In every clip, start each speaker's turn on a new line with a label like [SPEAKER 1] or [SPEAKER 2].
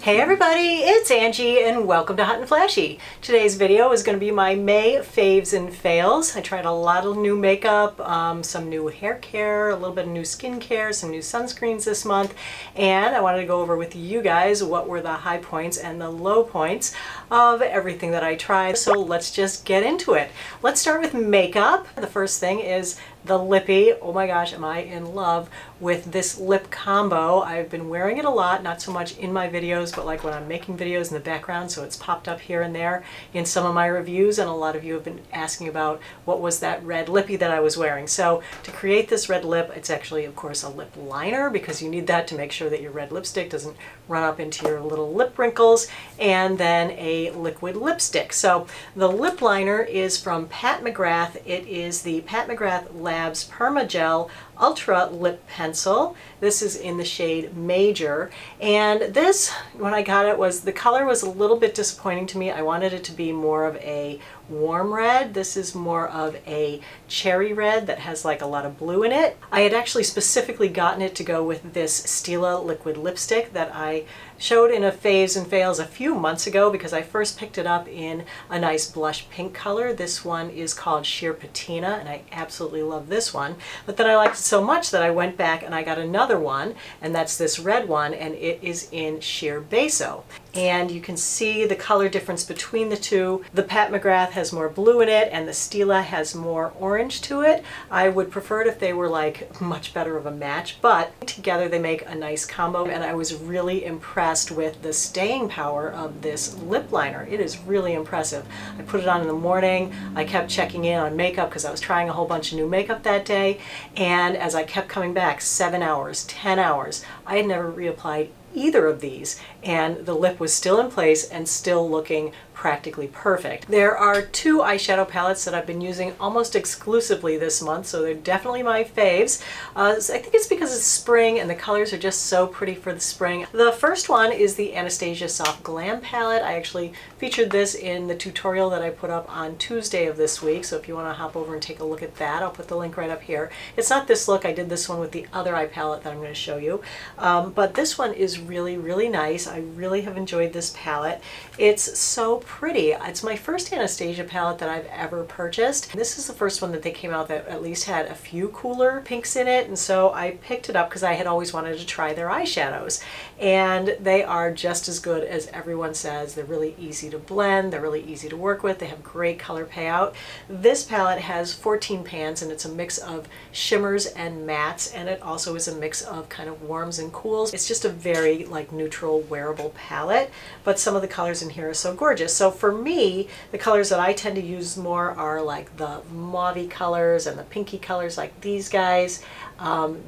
[SPEAKER 1] Hey everybody, it's Angie and welcome to Hot and Flashy. Today's video is going to be my May faves and fails. I tried a lot of new makeup, some new hair care, a little bit of new skincare, some new sunscreens this month, and I wanted to go over with you guys what were the high points and the low points of everything that I tried. So let's just get into it. Let's start with makeup. The first thing is the lippy. Oh my gosh, am I in love with this lip combo. I've been wearing it a lot, not so much in my videos, but like when I'm making videos in the background, so it's popped up here and there in some of my reviews, and a lot of you have been asking about what was that red lippy that I was wearing. So to create this red lip, it's actually, of course, a lip liner, because you need that to make sure that your red lipstick doesn't run up into your little lip wrinkles, and then a liquid lipstick. So the lip liner is from Mcgrath. It is the Mcgrath Labs Perma Gel Ultra Lip Pencil. This is in the shade Major, and this, when I got it, the color was a little bit disappointing to me. I wanted it to be more of a warm red. This is more of a cherry red that has like a lot of blue in it. I had actually specifically gotten it to go with this Stila liquid lipstick that I showed in a Faves and Fails a few months ago, because I first picked it up in a nice blush pink color. This one is called Sheer Patina, and I absolutely love this one. But then I liked it so much that I went back and I got another one, and that's this red one, and it is in Sheer Beso. And you can see the color difference between the two. The Mcgrath has more blue in it, and the Stila has more orange to it. I would prefer it if they were like much better of a match, but together they make a nice combo, and I was really impressed with the staying power of this lip liner. It is really impressive. I put it on in the morning. I kept checking in on makeup because I was trying a whole bunch of new makeup that day, and as I kept coming back, 7 hours, 10 hours, I had never reapplied either of these, and the lip was still in place and still looking practically perfect. There are two eyeshadow palettes that I've been using almost exclusively this month, so they're definitely my faves. I think it's because it's spring and the colors are just so pretty for the spring. The first one is the Anastasia Soft Glam palette. I actually featured this in the tutorial that I put up on Tuesday of this week, so if you want to hop over and take a look at that, I'll put the link right up here. It's not this look. I did this one with the other eye palette that I'm going to show you, but this one is really nice. I really have enjoyed this palette. It's so pretty. It's my first Anastasia palette that I've ever purchased. This is the first one that they came out that at least had a few cooler pinks in it, and so I picked it up because I had always wanted to try their eyeshadows, and they are just as good as everyone says. They're really easy to blend, they're really easy to work with, they have great color payout. This palette has 14 pans, and it's a mix of shimmers and mattes, and it also is a mix of kind of warms and cools. It's just a very like neutral wearable palette, but some of the colors in here are so gorgeous. So for me, the colors that I tend to use more are like the mauve colors and the pinky colors, like these guys,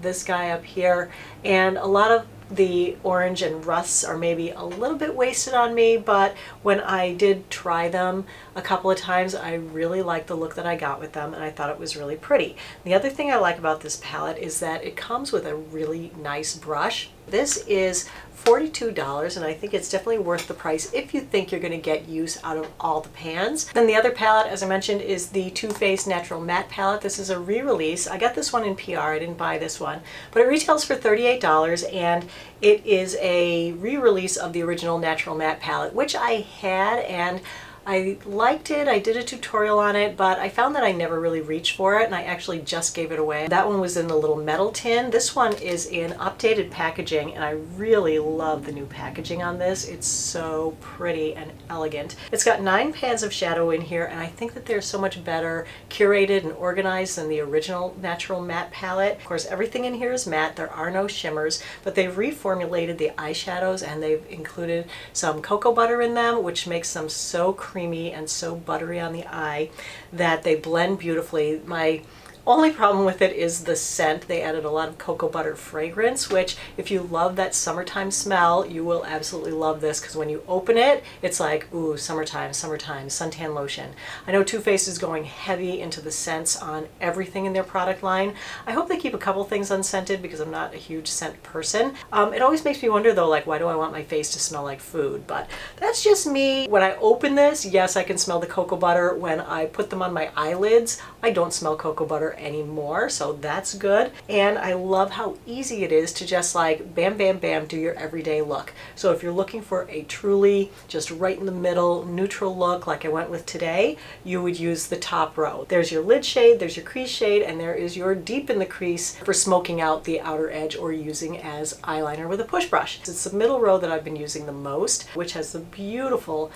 [SPEAKER 1] this guy up here, and a lot of the orange and rusts are maybe a little bit wasted on me, but when I did try them a couple of times, I really liked the look that I got with them, and I thought it was really pretty. The other thing I like about this palette is that it comes with a really nice brush. This is $42, and I think it's definitely worth the price if you think you're going to get use out of all the pans. Then the other palette, as I mentioned, is the Too Faced Natural Matte palette. This is a re-release. I got this one in PR. I didn't buy this one, but it retails for $38, and it is a re-release of the original Natural Matte palette, which I had, and I liked it. I did a tutorial on it, but I found that I never really reached for it, and I actually just gave it away. That one was in the little metal tin. This one is in updated packaging, and I really love the new packaging on this. It's so pretty and elegant. It's got 9 pans of shadow in here, and I think that they're so much better curated and organized than the original Natural Matte palette. Of course, everything in here is matte. There are no shimmers, but they've reformulated the eyeshadows, and they've included some cocoa butter in them, which makes them so creamy and so buttery on the eye that they blend beautifully. My only problem with it is the scent. They added a lot of cocoa butter fragrance, which if you love that summertime smell, you will absolutely love this, because when you open it, it's like, ooh, summertime, summertime, suntan lotion. I know Too Faced is going heavy into the scents on everything in their product line. I hope they keep a couple things unscented, because I'm not a huge scent person. It always makes me wonder though, like, why do I want my face to smell like food? But that's just me. When I open this, yes, I can smell the cocoa butter. When I put them on my eyelids, I don't smell cocoa butter anymore, so that's good. And I love how easy it is to just like bam, bam, bam, do your everyday look. So if you're looking for a truly just right in the middle neutral look like I went with today, you would use the top row. There's your lid shade, there's your crease shade, and there is your deep in the crease for smoking out the outer edge or using as eyeliner with a push brush. It's the middle row that I've been using the most, which has the beautiful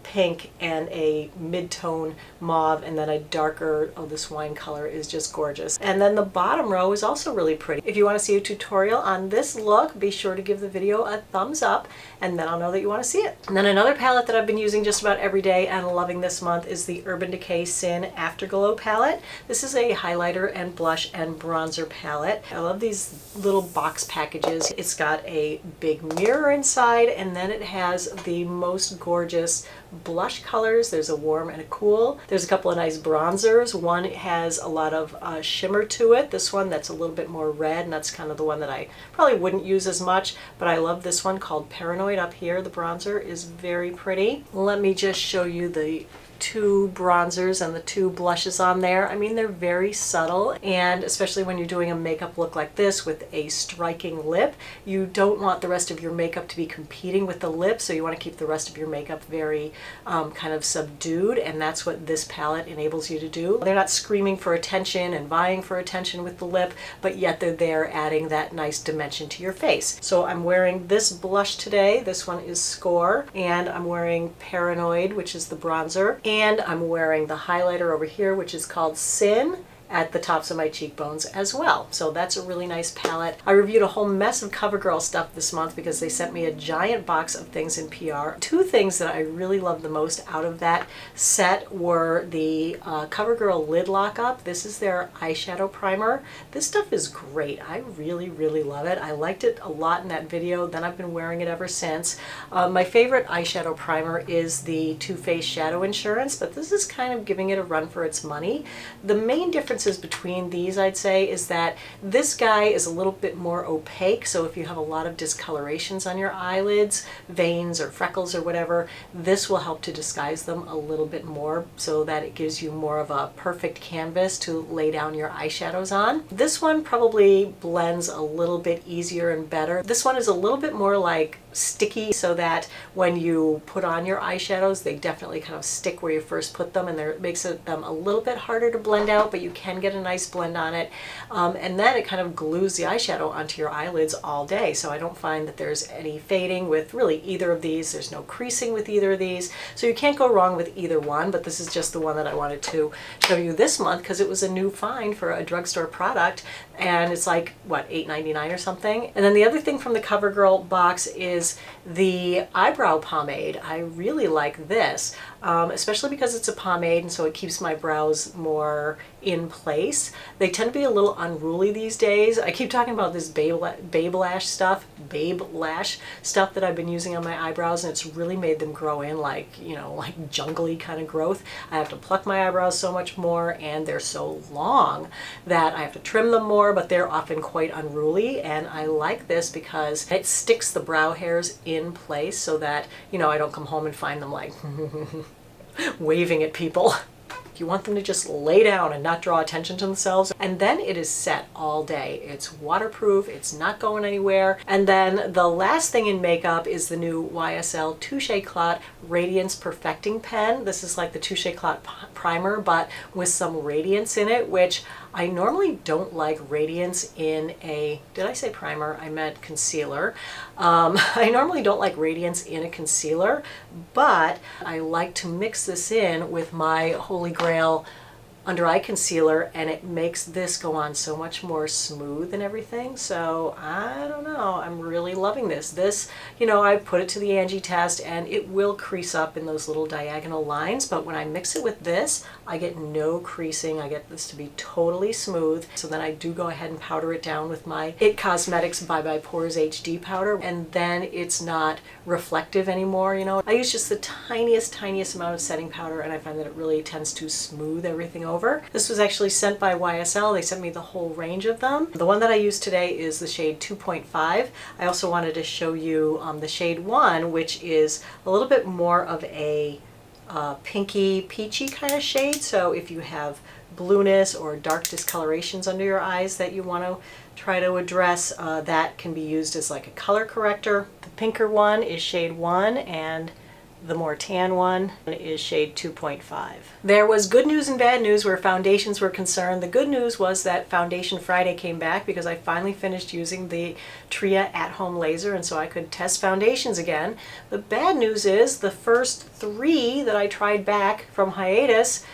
[SPEAKER 1] pink and a mid-tone mauve, and then a darker, oh, this wine color is just gorgeous. And then the bottom row is also really pretty. If you want to see a tutorial on this look, be sure to give the video a thumbs up, and then I'll know that you want to see it. And then another palette that I've been using just about every day and loving this month is the Urban Decay Sin Afterglow palette. This is a highlighter and blush and bronzer palette. I love these little box packages. It's got a big mirror inside, and then it has the most gorgeous blush colors. There's a warm and a cool. There's a couple of nice bronzers. One has a lot of shimmer to it. This one that's a little bit more red, and that's kind of the one that I probably wouldn't use as much, but I love this one called Paranoid up here. The bronzer is very pretty. Let me just show you the two bronzers and the two blushes on there. I mean, they're very subtle, and especially when you're doing a makeup look like this with a striking lip, you don't want the rest of your makeup to be competing with the lip, so you want to keep the rest of your makeup very kind of subdued, and that's what this palette enables you to do. They're not screaming for attention and vying for attention with the lip, but yet they're there adding that nice dimension to your face. So I'm wearing this blush today. This one is Score, and I'm wearing Paranoid, which is the bronzer. And I'm wearing the highlighter over here, which is called Sin, at the tops of my cheekbones as well. So that's a really nice palette. I reviewed a whole mess of Covergirl stuff this month because they sent me a giant box of things in PR. Two things that I really loved the most out of that set were the Covergirl Lid Lock Up. This is their eyeshadow primer. This stuff is great. I really, really love it. I liked it a lot in that video, then I've been wearing it ever since. My favorite eyeshadow primer is the Too Faced Shadow Insurance, but this is kind of giving it a run for its money. The main difference between these, I'd say, is that this guy is a little bit more opaque, so if you have a lot of discolorations on your eyelids, veins or freckles or whatever, this will help to disguise them a little bit more so that it gives you more of a perfect canvas to lay down your eyeshadows on. This one probably blends a little bit easier and better. This one is a little bit more like sticky, so that when you put on your eyeshadows, they definitely kind of stick where you first put them, and it makes them a little bit harder to blend out, but you can get a nice blend on it. And then it kind of glues the eyeshadow onto your eyelids all day, so I don't find that there's any fading with really either of these. There's no creasing with either of these, so you can't go wrong with either one, but this is just the one that I wanted to show you this month because it was a new find for a drugstore product, and it's like, what, $8.99 or something? And then the other thing from the Covergirl box is the eyebrow pomade. I really like this, especially because it's a pomade, and so it keeps my brows more in place. They tend to be a little unruly these days. I keep talking about this babe lash stuff that I've been using on my eyebrows, and it's really made them grow in like, you know, like jungly kind of growth. I have to pluck my eyebrows so much more, and they're so long that I have to trim them more, but they're often quite unruly, and I like this because it sticks the brow hairs in place so that, you know, I don't come home and find them like waving at people. You want them to just lay down and not draw attention to themselves. And then it is set all day. It's waterproof, it's not going anywhere. And then the last thing in makeup is the new YSL Touche Clot Radiance Perfecting Pen. This is like the Touche Clot primer, but with some radiance in it, which I normally don't like radiance in a, did I say primer? I meant concealer. I normally don't like radiance in a concealer, but I like to mix this in with my Holy Grail under eye concealer, and it makes this go on so much more smooth and everything. So I don't know, I'm really loving this. This, you know, I put it to the Angie test and it will crease up in those little diagonal lines, but when I mix it with this, I get no creasing. I get this to be totally smooth. So then I do go ahead and powder it down with my IT Cosmetics Bye Bye Pores HD powder, and then it's not reflective anymore, you know. I use just the tiniest amount of setting powder, and I find that it really tends to smooth everything over. This was actually sent by YSL. They sent me the whole range of them. The one that I use today is the shade 2.5. I also wanted to show you the shade 1, which is a little bit more of a pinky peachy kind of shade. So if you have blueness or dark discolorations under your eyes that you want to try to address, that can be used as like a color corrector. The pinker one is shade 1 and the more tan one is shade 2.5. There was good news and bad news where foundations were concerned. The good news was that Foundation Friday came back because I finally finished using the Tria at-home laser, and so I could test foundations again. The bad news is the first 3 that I tried back from hiatus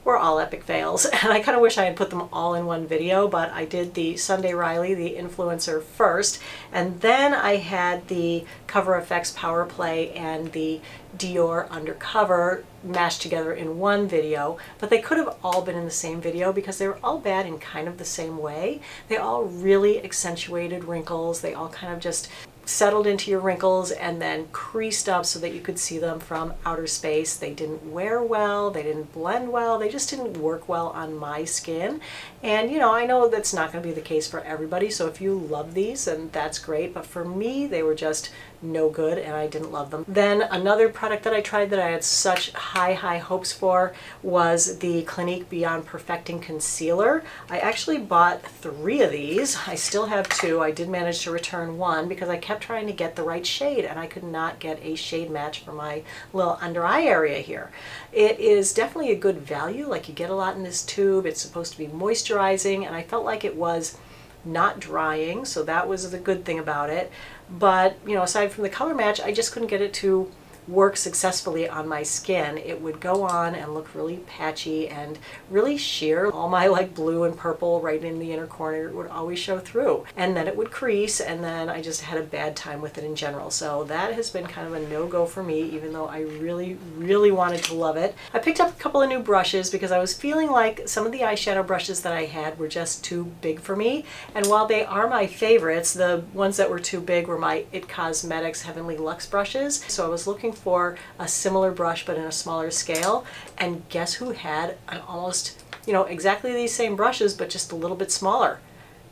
[SPEAKER 1] were all epic fails, and I kind of wish I had put them all in one video, but I did the Sunday Riley, the influencer, first, and then I had the Cover FX Power Play and the Dior Undercover mashed together in one video, but they could have all been in the same video because they were all bad in kind of the same way. They all really accentuated wrinkles. They all kind of just settled into your wrinkles and then creased up so that you could see them from outer space. They didn't wear well, they didn't blend well, they just didn't work well on my skin. And you know, I know that's not going to be the case for everybody, so if you love these, then that's great, but for me they were just no good and I didn't love them. Then another product that I tried that I had such high hopes for was the Clinique Beyond Perfecting Concealer. I actually bought 3 of these. I still have 2. I did manage to return 1 because I kept trying to get the right shade and I could not get a shade match for my little under eye area here. It is definitely a good value, like you get a lot in this tube. It's supposed to be moisturizing and I felt like it was not drying, so that was the good thing about it. But you know, aside from the color match, I just couldn't get it to work successfully on my skin. It would go on and look really patchy and really sheer. All my like blue and purple right in the inner corner would always show through, and then it would crease, and then I just had a bad time with it in general. So that has been kind of a no-go for me, even though I really wanted to love it. I picked up a couple of new brushes because I was feeling like some of the eyeshadow brushes that I had were just too big for me, and while they are my favorites, the ones that were too big were my It Cosmetics Heavenly Luxe brushes. So I was looking for a similar brush but in a smaller scale, and guess who had an almost, you know, exactly these same brushes but just a little bit smaller?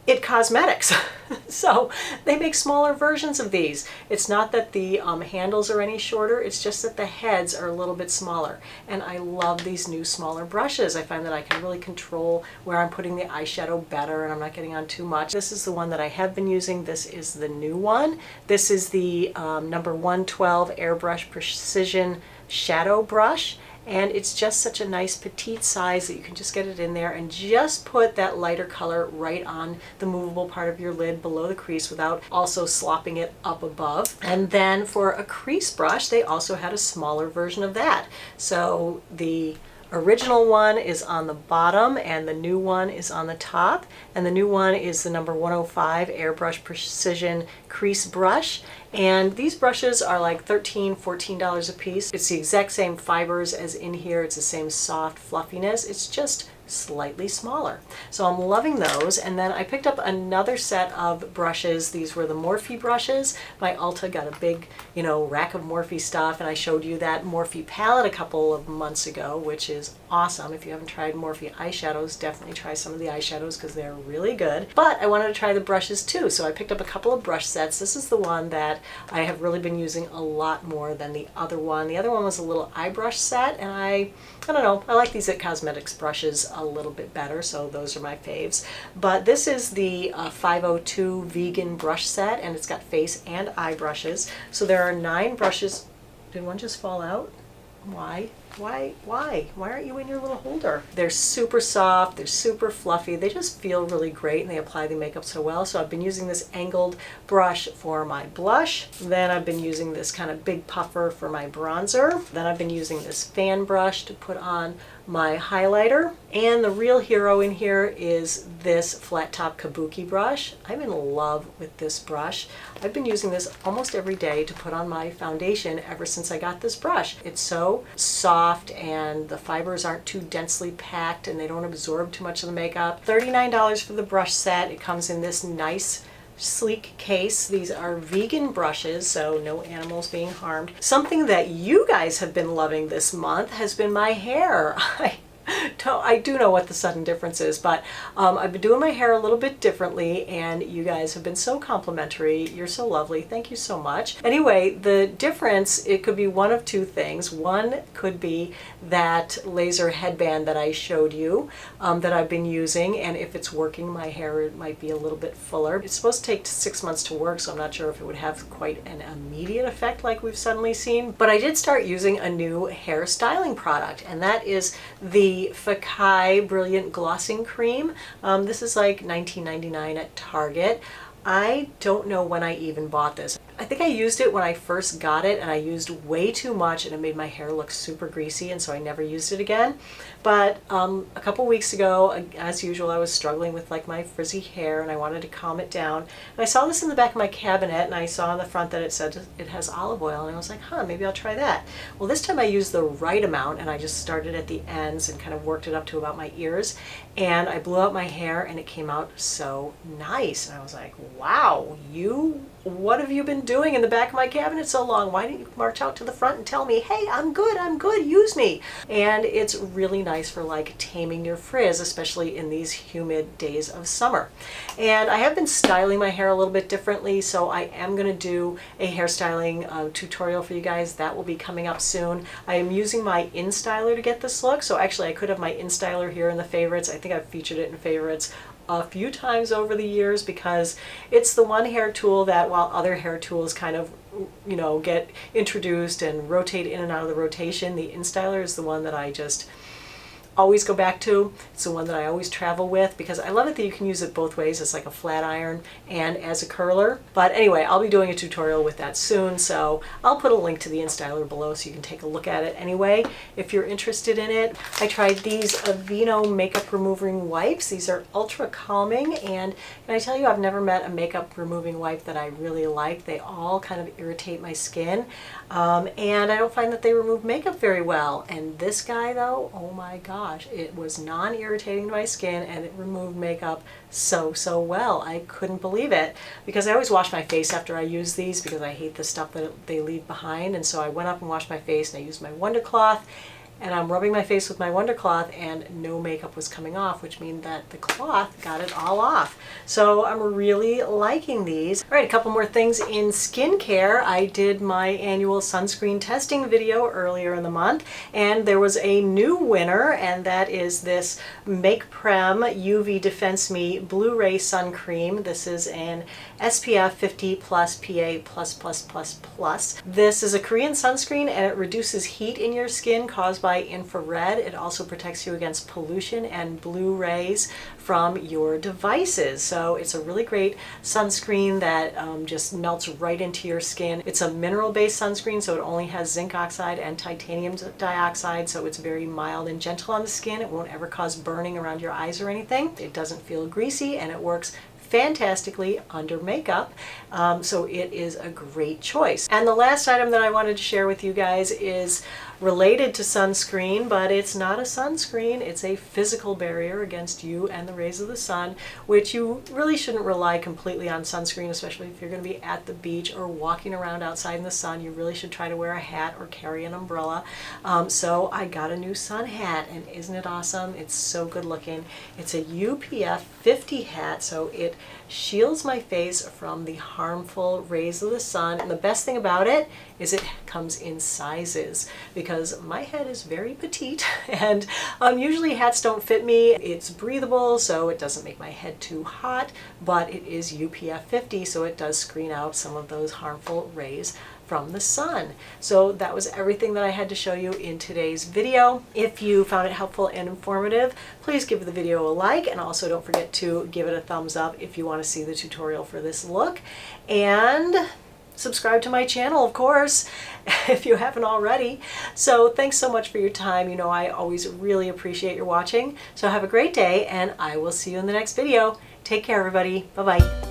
[SPEAKER 1] It Cosmetics. So they make smaller versions of these. It's not that the handles are any shorter, it's just that the heads are a little bit smaller, and I love these new smaller brushes. I find that I can really control where I'm putting the eyeshadow better and I'm not getting on too much. This is the one that I have been using. This is the new one. This is the number 112 Airbrush Precision Shadow Brush. And it's just such a nice petite size that you can just get it in there and just put that lighter color right on the movable part of your lid below the crease without also slopping it up above. And then for a crease brush, they also had a smaller version of that. So the original one is on the bottom and the new one is on the top, and the new one is the number 105 Airbrush Precision Crease Brush. And these brushes are like $13, $14 a piece. It's the exact same fibers as in here. It's the same soft fluffiness. It's just slightly smaller. So I'm loving those. And then I picked up another set of brushes. These were the Morphe brushes. My Ulta got a big, you know, rack of Morphe stuff, and I showed you that Morphe palette a couple of months ago, which is awesome. If you haven't tried Morphe eyeshadows, definitely try some of the eyeshadows because they're really good. But I wanted to try the brushes too, so I picked up a couple of brush sets. This is the one that I have really been using a lot more than the other one. The other one was a little eye brush set, and I don't know, I like these It Cosmetics brushes a little bit better, so those are my faves. But this is the 502 Vegan brush set, and it's got face and eye brushes. So there are 9 brushes. Did one just fall out? Why? Why aren't you in your little holder? They're super soft, they're super fluffy, they just feel really great, and they apply the makeup so well. So I've been using this angled brush for my blush, then I've been using this kind of big puffer for my bronzer, then I've been using this fan brush to put on my highlighter, and the real hero in here is this flat top kabuki brush. I'm in love with this brush. I've been using this almost every day to put on my foundation ever since I got this brush. It's so soft and the fibers aren't too densely packed and they don't absorb too much of the makeup. $39 for the brush set. It comes in this nice sleek case. These are vegan brushes, so no animals being harmed. Something that you guys have been loving this month has been my hair. I do know what the sudden difference is, but I've been doing my hair a little bit differently, and you guys have been so complimentary. You're so lovely. Thank you so much. Anyway, the difference, it could be one of two things. One could be that laser headband that I showed you that I've been using, and if it's working, my hair it might be a little bit fuller. It's supposed to take 6 months to work, so I'm not sure if it would have quite an immediate effect like we've suddenly seen. But I did start using a new hair styling product, and that is the Decay Brilliant Glossing Cream. This is like $19.99 at Target. I don't know when I even bought this. I think I used it when I first got it, and I used way too much and it made my hair look super greasy, and so I never used it again. But a couple weeks ago, as usual, I was struggling with like my frizzy hair and I wanted to calm it down. And I saw this in the back of my cabinet, and I saw on the front that it said it has olive oil, and I was like, huh, maybe I'll try that. Well, this time I used the right amount, and I just started at the ends and kind of worked it up to about my ears, and I blew out my hair and it came out so nice. And I was like, wow, what have you been doing in the back of my cabinet so long? Why didn't you march out to the front and tell me, hey, I'm good, use me? And it's really nice for like taming your frizz, especially in these humid days of summer. And I have been styling my hair a little bit differently, so I am going to do a hairstyling tutorial for you guys. That will be coming up soon. I am using my InStyler to get this look, so actually I could have my InStyler here in the favorites. I think I've featured it in favorites a few times over the years because it's the one hair tool that, while other hair tools kind of, you know, get introduced and rotate in and out of the rotation, the InStyler is the one that I just always go back to. It's the one that I always travel with because I love it that you can use it both ways. It's like a flat iron and as a curler. But anyway, I'll be doing a tutorial with that soon, so I'll put a link to the InStyler below so you can take a look at it anyway if you're interested in it. I tried these Aveeno makeup removing wipes. These are ultra calming, and can I tell you, I've never met a makeup removing wipe that I really like. They all kind of irritate my skin, and I don't find that they remove makeup very well. And this guy though, oh my god, it was non-irritating to my skin and it removed makeup so well. I couldn't believe it because I always wash my face after I use these because I hate the stuff that they leave behind. And so I went up and washed my face and I used my Wonder Cloth, and I'm rubbing my face with my Wonder Cloth and no makeup was coming off, which means that the cloth got it all off. So I'm really liking these. All right, a couple more things in skincare. I did my annual sunscreen testing video earlier in the month, and there was a new winner, and that is this Make Prem UV Defense Me Blu-ray Sun Cream. This is an SPF 50 plus PA++++. This is a Korean sunscreen, and it reduces heat in your skin caused by infrared. It also protects you against pollution and blue rays from your devices. So it's a really great sunscreen that just melts right into your skin. It's a mineral-based sunscreen, so it only has zinc oxide and titanium dioxide, so it's very mild and gentle on the skin. It won't ever cause burning around your eyes or anything. It doesn't feel greasy, and it works fantastically under makeup, so it is a great choice. And the last item that I wanted to share with you guys is related to sunscreen, but it's not a sunscreen. It's a physical barrier against you and the rays of the sun, which you really shouldn't rely completely on sunscreen, especially if you're going to be at the beach or walking around outside in the sun. You really should try to wear a hat or carry an umbrella. So I got a new sun hat, and isn't it awesome? It's so good looking. It's a UPF 50 hat, so it shields my face from the harmful rays of the sun. And the best thing about it is it comes in sizes because my head is very petite, and usually hats don't fit me. It's breathable, so it doesn't make my head too hot, but it is UPF 50, so it does screen out some of those harmful rays from the sun. So that was everything that I had to show you in today's video. If you found it helpful and informative, please give the video a like, and also don't forget to give it a thumbs up if you want to see the tutorial for this look. And subscribe to my channel, of course, if you haven't already. So thanks so much for your time. You know, I always really appreciate your watching. So have a great day, and I will see you in the next video. Take care, everybody. Bye-bye.